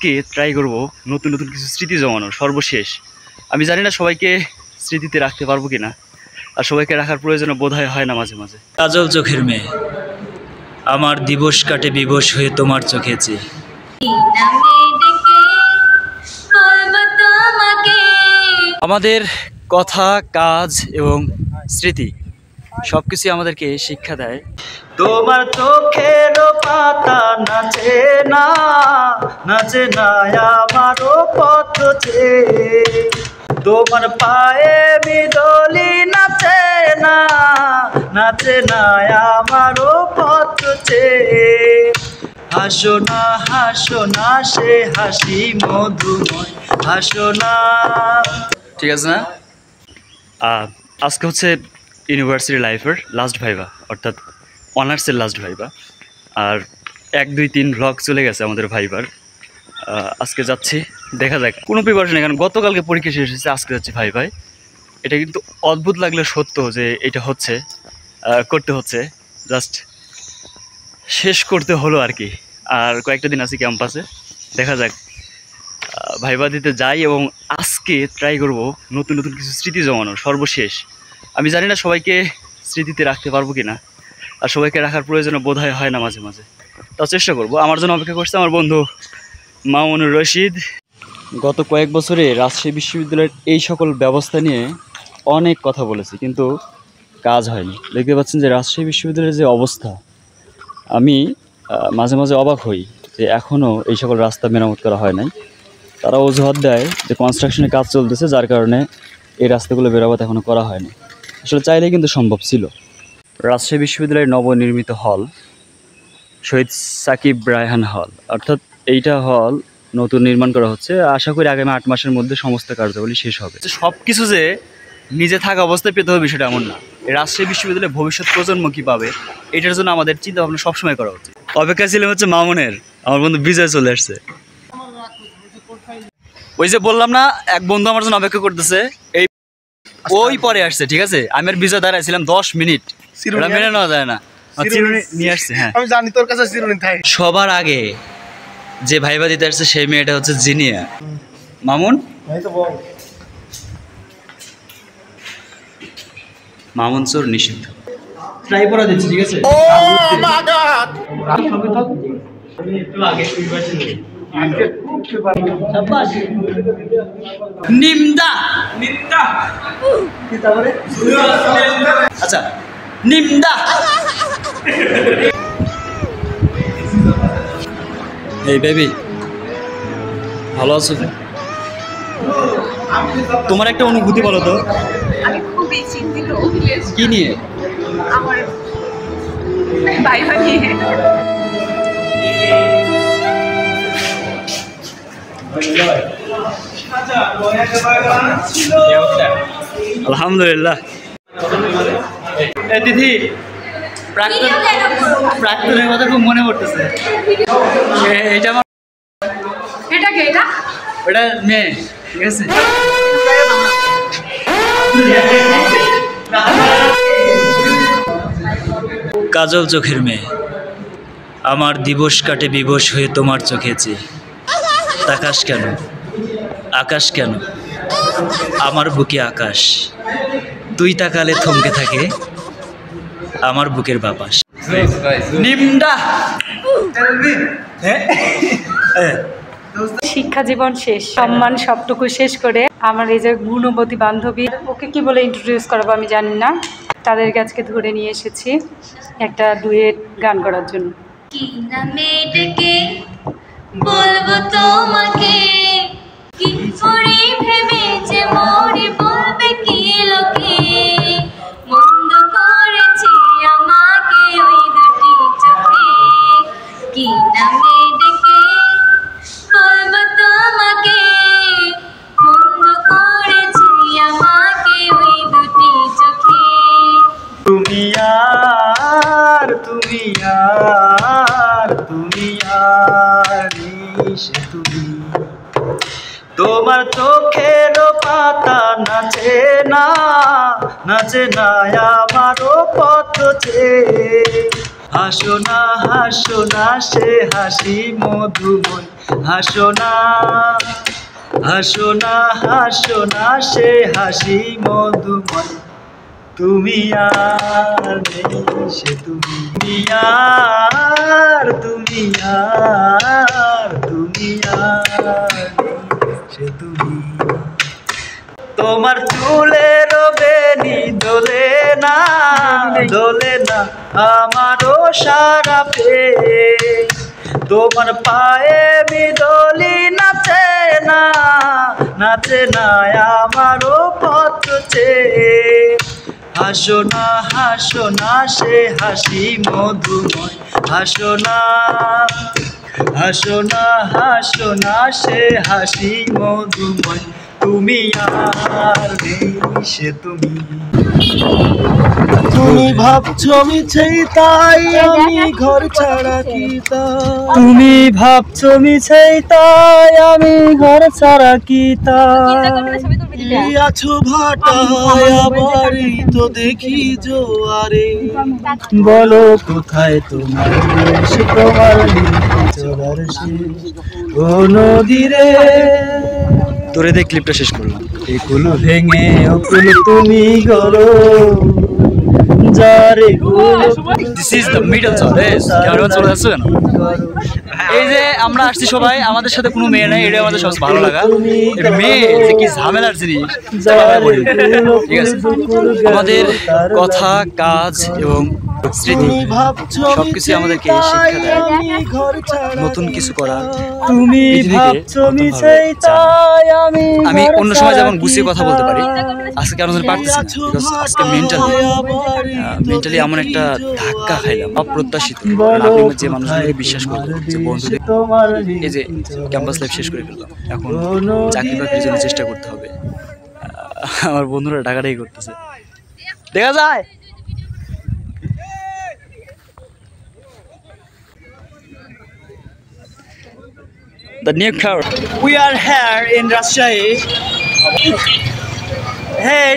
আজকে ট্রাই করব নতুন নতুন কিছু স্মৃতি জমানোর সর্বশেষ। আমি জানি না সবাইকে স্মৃতিতে রাখতে পারবো কিনা, আর সবাইকে রাখার প্রয়োজন বোধহয় হয় না মাঝে মাঝে। কাজল চোখের মেয়ে, আমার দিবস কাটে বিবশ হয়ে তোমার চোখে চেয়ে। আমাদের কথা, কাজ এবং স্মৃতি সবকিছু আমাদেরকে শিক্ষা দেয়। তোমার চোখের পাতা নাচে না, নাচে না আমারও পথ চেয়ে। তোমার পায়ে বিদলি নাচে না, নাচে না আমারও পথ চেয়ে। হাসো না সে হাসি মধুময়, হাসো না। ঠিক আছে না? আজকে হচ্ছে ইউনিভার্সিটি লাইফের লাস্ট ভাইবা, অর্থাৎ অনার্সের লাস্ট ভাইবা। আর 1, 2, 3 ভ্লগ চলে গেছে আমাদের ভাইবার। আজকে যাচ্ছি, দেখা যাক। কোনো প্রিপারেশন নেই, কারণ গতকালকে পরীক্ষা শেষ হয়েছে, আজকে যাচ্ছি ভাই। এটা কিন্তু অদ্ভুত লাগলে সত্য যে এটা হচ্ছে, করতে হচ্ছে, জাস্ট শেষ করতে হলো আর কি। আর কয়েকটা দিন আছি ক্যাম্পাসে, দেখা যাক। ভাইবা দিতে যাই এবং আজকে ট্রাই করব নতুন নতুন কিছু স্মৃতি জমানোর সর্বশেষ। আমি জানি না সবাইকে স্মৃতিতে রাখতে পারবো কিনা, আর সবাইকে রাখার প্রয়োজন বোধহয় হয় না মাঝে মাঝে। তাও চেষ্টা করব। আমার জন্য অপেক্ষা করছে আমার বন্ধু মামুনুর রশিদ। গত কয়েক বছরে রাজশাহী বিশ্ববিদ্যালয়ের এই সকল ব্যবস্থা নিয়ে অনেক কথা বলেছি, কিন্তু কাজ হয়নি। দেখতে পাচ্ছেন যে রাজশাহী বিশ্ববিদ্যালয়ের যে অবস্থা, আমি মাঝে মাঝে অবাক হই যে এখনও এই সকল রাস্তা মেরামত করা হয় নাই। তারা অজুহাত দেয় যে কনস্ট্রাকশনের কাজ চলতেছে, যার কারণে এই রাস্তাগুলো মেরামত এখনও করা হয়নি। আসলে চাইলেই কিন্তু সম্ভব ছিল। রাজশাহী বিশ্ববিদ্যালয়ের নবনির্মিত হল, শহীদ সাকিব রায়হান হল, অর্থাৎ এইটা হল নতুন নির্মাণ করা হচ্ছে। আশা করি আগামী 8 মাসের মধ্যে সমস্ত কার্যাবলী শেষ হবে। সব কিছু যে নিজে থাকা অবস্থায় পেতে হবে বিষয়টা এমন না। এই রাজশাহী বিশ্ববিদ্যালয়ের ভবিষ্যৎ প্রজন্ম কী পাবে, এটার জন্য আমাদের চিন্তা ভাবনা সবসময় করা উচিত। অপেক্ষা ছিলাম হচ্ছে মামুনের, আমার বন্ধু বিজয় চলে আসছে। ওই যে বললাম না, এক বন্ধু আমার জন্য অপেক্ষা করতেছে, এই ওই পরে আসছে। ঠিক আছে, আমি আর বিজয় দাঁড়াইছিলাম 10 মিনিট, মেনে নেওয়া যায় না। নিয়ে আসছে, হ্যাঁ আমি জানি তোর কাছে চিরুনি থাকে। সবার আগে যে ভাইবা দিতে আসছে সেই মেয়েটা হচ্ছে জিনিয়া। মামুন, মামুন চোর নিষিদ্ধ। ট্রাই করা দিচ্ছি, ঠিক আছে? ও মাই গড, নিমদা আচ্ছা, নিমদা। এই বেবি, ভালো আছো? তোমার একটা অনুভূতি বলো তো। আমি খুবই চিন্তিত। কি নিয়ে? আমার ভাইবা নিয়ে। আলহামদুলিল্লাহ। দিদি, প্রাক্তনের কথা খুব মনে পড়তেছে। এটা আমার, এটা কে? ওটা মেয়ে, ঠিক আছে? কাজল চোখের মেয়ে, আমার দিবস কাটে বিবশ হয়ে তোমার চোখে চেয়ে। তাকাস কেন, আকাশ কেন, আমার বুকে আকাশ। তুই তাকালে থমকে থাকে আমার বুকের বাতাস। নিমডা। শিক্ষা জীবন শেষ, সম্মান সবটুকু শেষ করে আমার এই যে গুণবতী বান্ধবী, ওকে কি বলে ইন্ট্রোডিউস করাবো আমি জানি না, তাদেরকে আজকে ধরে নিয়ে এসেছি একটা ডুয়েট গান করার জন্য। কি নামে ডেকে বলবো তোমাকে, কি করে ভেবে যে মরে বলবে কি লোকে। মন্দ করেছে আমাকে ওই দুটি চোখে, কি নামে ডেকে বলবো তোমাকে। মন্দ করেছে আমাকে ওই দুটি চোখে। তুমি আর তুমি আর তুমি আর নিশে তুমি। তোমার চোখের পাতা নাচে না, নাচে না আমারও পথ চেয়ে। হাসো না সে হাসি মধুময়, হাসো না সে হাসি মধুময়। তুমি আর নেই সে তুমি আর সে তুমি। তোমার চুলের বেনি দোলে না আমারও সারা পে, তোমার পায়ে মিদলি নাচে না আমারও পথ চেয়ে। হাসো না সে হাসি মধুময়, হাসো না সে হাসি মধুময়। তুমি আর নেই সে তুমি। তুমি ভাবছো মিছেই তাই আমি ঘর ছাড়া কি তাই, তুমি ভাবছো মিছেই তাই আমি ঘর ছাড়া কি তাই। আছো ভাটায় আবারই তো দেখি জোয়ারে, বলো কোথায় তোমার দেশ, তোমার চলার শেষ ও নদীরে। তোরে দিয়ে ক্লিপটা শেষ করলাম। এই কুলো ভেঙে ও কুলো তুমি গড়ো যারে দিস ইজ দ্য মিডল সরেস। কেমন চলে যাচ্ছে কেন? এই যে আমরা আসছি সবাই, আমাদের সাথে কোনো মেয়ে নাই, এটা আমাদের সবচেয়ে ভালো লাগা। মেয়ে যে কি ঝামেলার জিনিস, ঠিক আছে। আমাদের কথা, কাজ এবং স্মৃতি সবকিছু আমাদেরকে শিক্ষা দেয় নতুন কিছু করা। তুমি ভাবছো মিছেই তাই আমি অন্য সময় যেমন গুছিয়ে কথা বলতে পারি, আজকে কেন যেন পারতেছি না। বিকজ আজকে মেন্টালি এমন একটা ধাক্কা খাইলাম, অপ্রত্যাশিত। আপনি যে মানুষগুলোকে বিশ্বাস করতেন, যে বন্ধুদের, এই যে ক্যাম্পাস লাইফ শেষ করে ফেললাম, এখন চাকরি বাকরির জন্য চেষ্টা করতে হবে। আমার বন্ধুরা টাকাটাই করতেছে, দেখা যায়। The new car. We are here in Rajshahi. Hey.